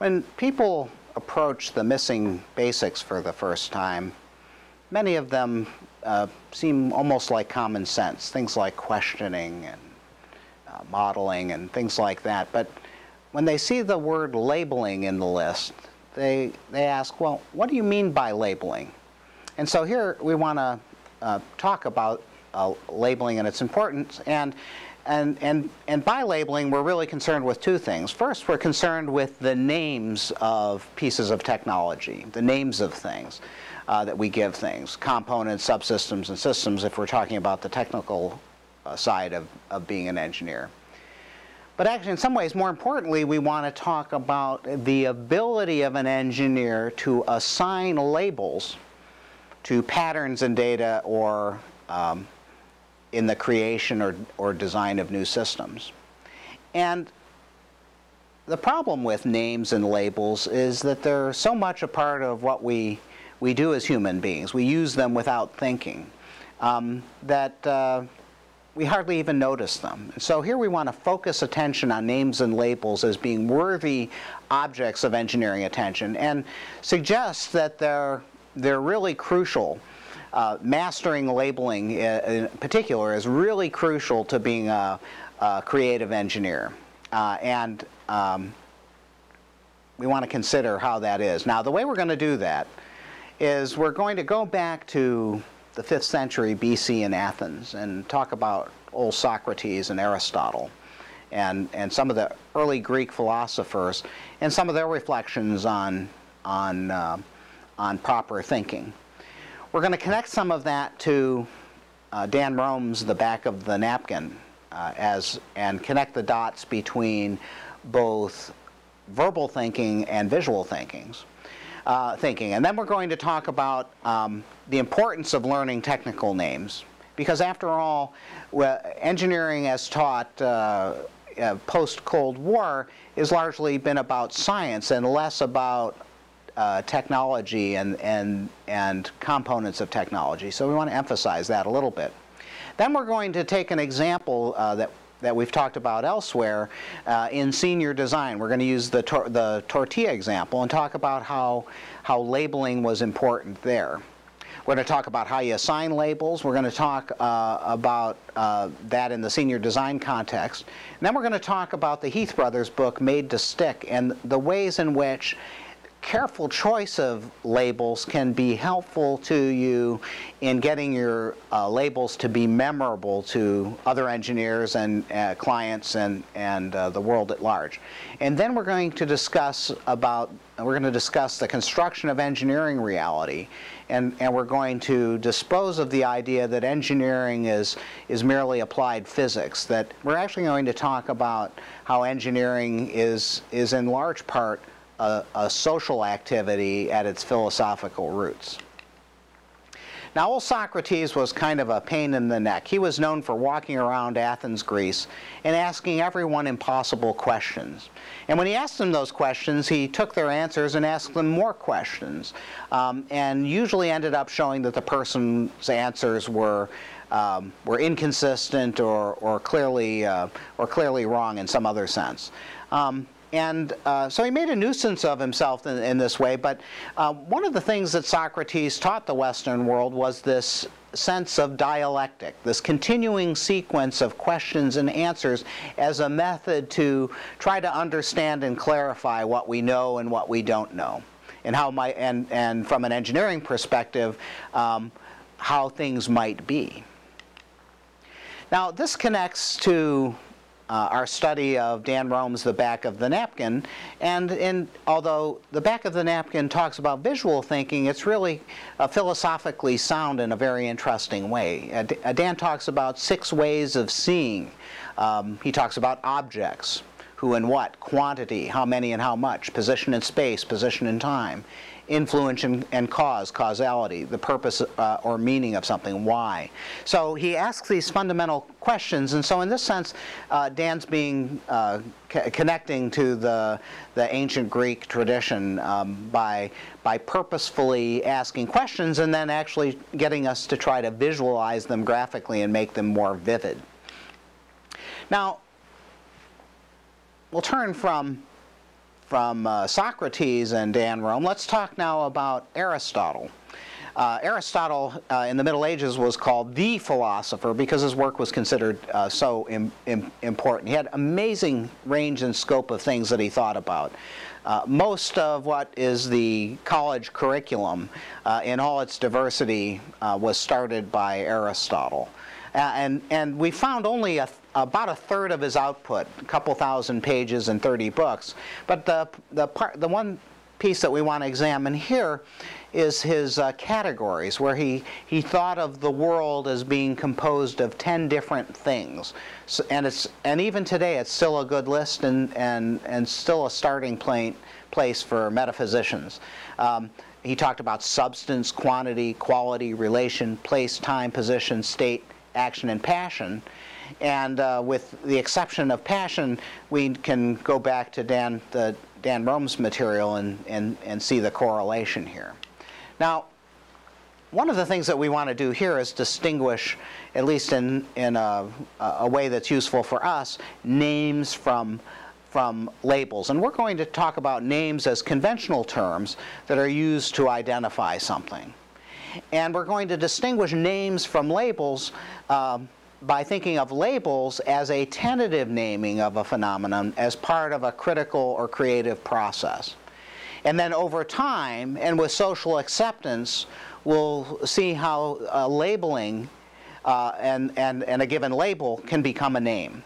When people approach the missing basics for the first time, many of them seem almost like common sense, things like questioning and modeling and things like that. But when they see the word labeling in the list, they ask, well, what do you mean by labeling? And so here we want to talk about labeling and its importance. And by labeling, we're really concerned with two things. First, we're concerned with the names of pieces of technology, the names of things that we give things, components, subsystems, and systems, if we're talking about the technical side of being an engineer. But actually, in some ways, more importantly, we want to talk about the ability of an engineer to assign labels to patterns in data or in the creation or design of new systems. And the problem with names and labels is that they're so much a part of what we do as human beings. We use them without thinking, that we hardly even notice them. And so here we want to focus attention on names and labels as being worthy objects of engineering attention and suggest that they're really crucial. Mastering labeling in particular is really crucial to being a creative engineer. We want to consider how that is. Now, the way we're going to do that is we're going to go back to the 5th century BC in Athens and talk about old Socrates and Aristotle and some of the early Greek philosophers and some of their reflections on proper thinking. We're going to connect some of that to Dan Rome's The Back of the Napkin and connect the dots between both verbal thinking and visual thinking. And then we're going to talk about the importance of learning technical names, because after all, engineering as taught post-Cold War has largely been about science and less about technology and components of technology. So we want to emphasize that a little bit. Then we're going to take an example that we've talked about elsewhere in senior design. We're going to use the tortilla example and talk about how labeling was important there. We're going to talk about how you assign labels. We're going to talk about that in the senior design context. And then we're going to talk about the Heath Brothers book, Made to Stick, and the ways in which careful choice of labels can be helpful to you in getting your labels to be memorable to other engineers and clients and the world at large. And then we're going to discuss the construction of engineering reality, and we're going to dispose of the idea that engineering is merely applied physics, that we're actually going to talk about how engineering is in large part a social activity at its philosophical roots. Now, old Socrates was kind of a pain in the neck. He was known for walking around Athens, Greece, and asking everyone impossible questions. And when he asked them those questions, he took their answers and asked them more questions, and usually ended up showing that the person's answers were inconsistent or clearly wrong in some other sense. So he made a nuisance of himself in this way, but one of the things that Socrates taught the Western world was this sense of dialectic, this continuing sequence of questions and answers as a method to try to understand and clarify what we know and what we don't know, and and from an engineering perspective, how things might be. Now, this connects to our study of Dan Rome's The Back of the Napkin, and although The Back of the Napkin talks about visual thinking, it's really philosophically sound in a very interesting way. Dan talks about 6 ways of seeing. He talks about objects, who and what, quantity, how many and how much, position in space, position in time, influence and causality, the purpose or meaning of something, why. So he asks these fundamental questions, and so in this sense, Dan's connecting to the ancient Greek tradition by purposefully asking questions and then actually getting us to try to visualize them graphically and make them more vivid. Now, we'll turn from Socrates and Dan Rome, let's talk now about Aristotle. Aristotle in the Middle Ages was called the philosopher because his work was considered so important. He had amazing range and scope of things that he thought about. Most of what is the college curriculum in all its diversity was started by Aristotle. And we found only about a third of his output, a couple thousand pages and 30 books. But the one piece that we want to examine here is his categories, where he thought of the world as being composed of 10 different things. So, and even today it's still a good list and still a starting place for metaphysicians. He talked about substance, quantity, quality, relation, place, time, position, state, action, and passion. And with the exception of passion, we can go back to Dan Rome's material and see the correlation here. Now, one of the things that we want to do here is distinguish, at least in a way that's useful for us, names from labels. And we're going to talk about names as conventional terms that are used to identify something. And we're going to distinguish names from labels by thinking of labels as a tentative naming of a phenomenon as part of a critical or creative process. And then over time, and with social acceptance, we'll see how labeling and a given label can become a name.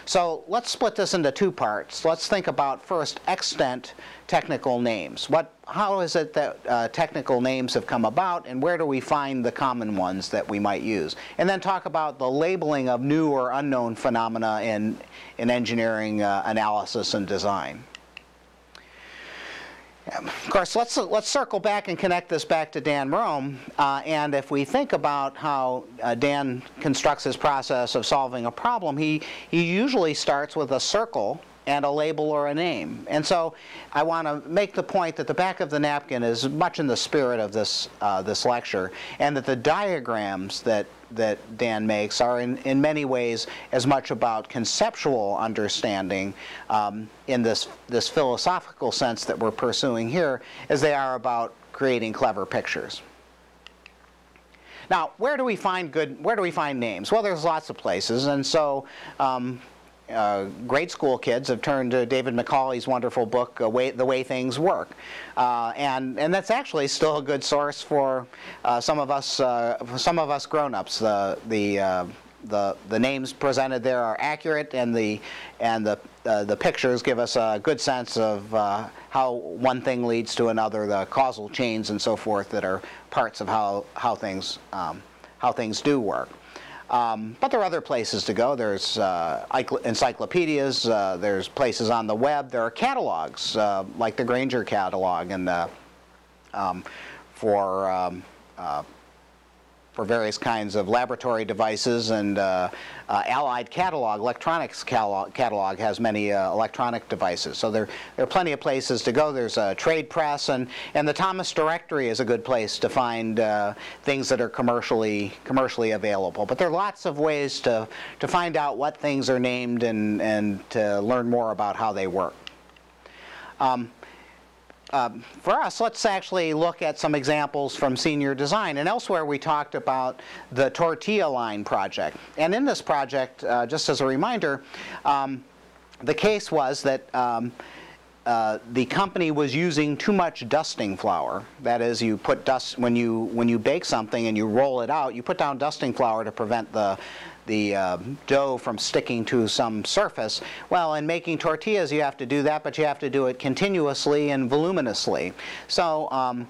So let's split this into two parts. Let's think about first extant technical names. How is it that technical names have come about, and where do we find the common ones that we might use? And then talk about the labeling of new or unknown phenomena in engineering analysis and design. Of course, let's circle back and connect this back to Dan Rome. And if we think about how Dan constructs his process of solving a problem, he usually starts with a circle and a label or a name. And so I want to make the point that the back of the napkin is much in the spirit of this lecture, and that the diagrams that Dan makes are in many ways as much about conceptual understanding in this philosophical sense that we're pursuing here as they are about creating clever pictures. Now, where do we find names? Well, there's lots of places, and so grade school kids have turned to David Macaulay's wonderful book, The Way Things Work, and that's actually still a good source for some of us grown-ups. The names presented there are accurate, and the pictures give us a good sense of how one thing leads to another, the causal chains and so forth that are parts of how things do work. But there are other places to go. There's encyclopedias, there's places on the web, there are catalogs, like the Granger catalog, and for various kinds of laboratory devices, and Allied catalog, electronics catalog has many electronic devices. So there are plenty of places to go. There's a trade press, and the Thomas Directory is a good place to find things that are commercially available. But there are lots of ways to find out what things are named and to learn more about how they work. For us, let's actually look at some examples from senior design. And elsewhere we talked about the tortilla line project. And in this project, just as a reminder, the case was that the company was using too much dusting flour. That is, you put dust when you bake something and you roll it out, you put down dusting flour to prevent the dough from sticking to some surface. Well, in making tortillas you have to do that, but you have to do it continuously and voluminously. So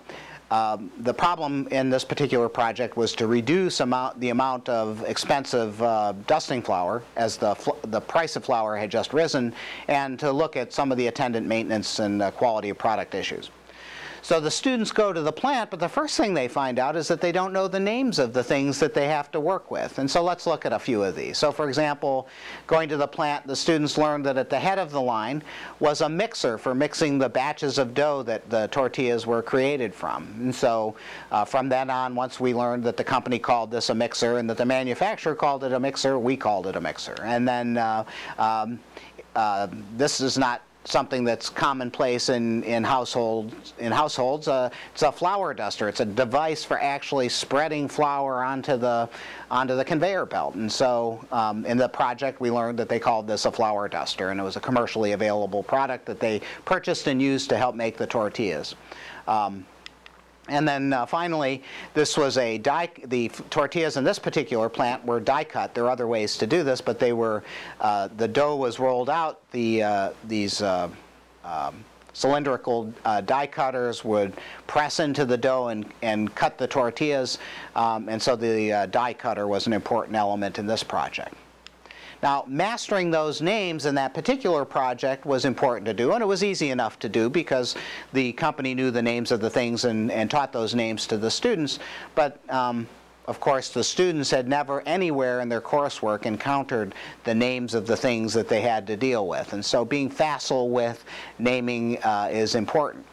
the problem in this particular project was to reduce the amount of expensive dusting flour, as the price of flour had just risen, and to look at some of the attendant maintenance and quality of product issues. So the students go to the plant, but the first thing they find out is that they don't know the names of the things that they have to work with. And so let's look at a few of these. So for example, going to the plant, the students learned that at the head of the line was a mixer for mixing the batches of dough that the tortillas were created from. And so from then on, once we learned that the company called this a mixer and that the manufacturer called it a mixer, we called it a mixer. And then this is not something that's commonplace in households. It's a flour duster. It's a device for actually spreading flour onto the conveyor belt. And so in the project we learned that they called this a flour duster, and it was a commercially available product that they purchased and used to help make the tortillas. And then finally, this was the tortillas in this particular plant were die cut. There are other ways to do this, but they were, the dough was rolled out. These cylindrical die cutters would press into the dough and cut the tortillas, and so the die cutter was an important element in this project. Now, mastering those names in that particular project was important to do, and it was easy enough to do because the company knew the names of the things and taught those names to the students. But of course, the students had never anywhere in their coursework encountered the names of the things that they had to deal with. And so being facile with naming is important.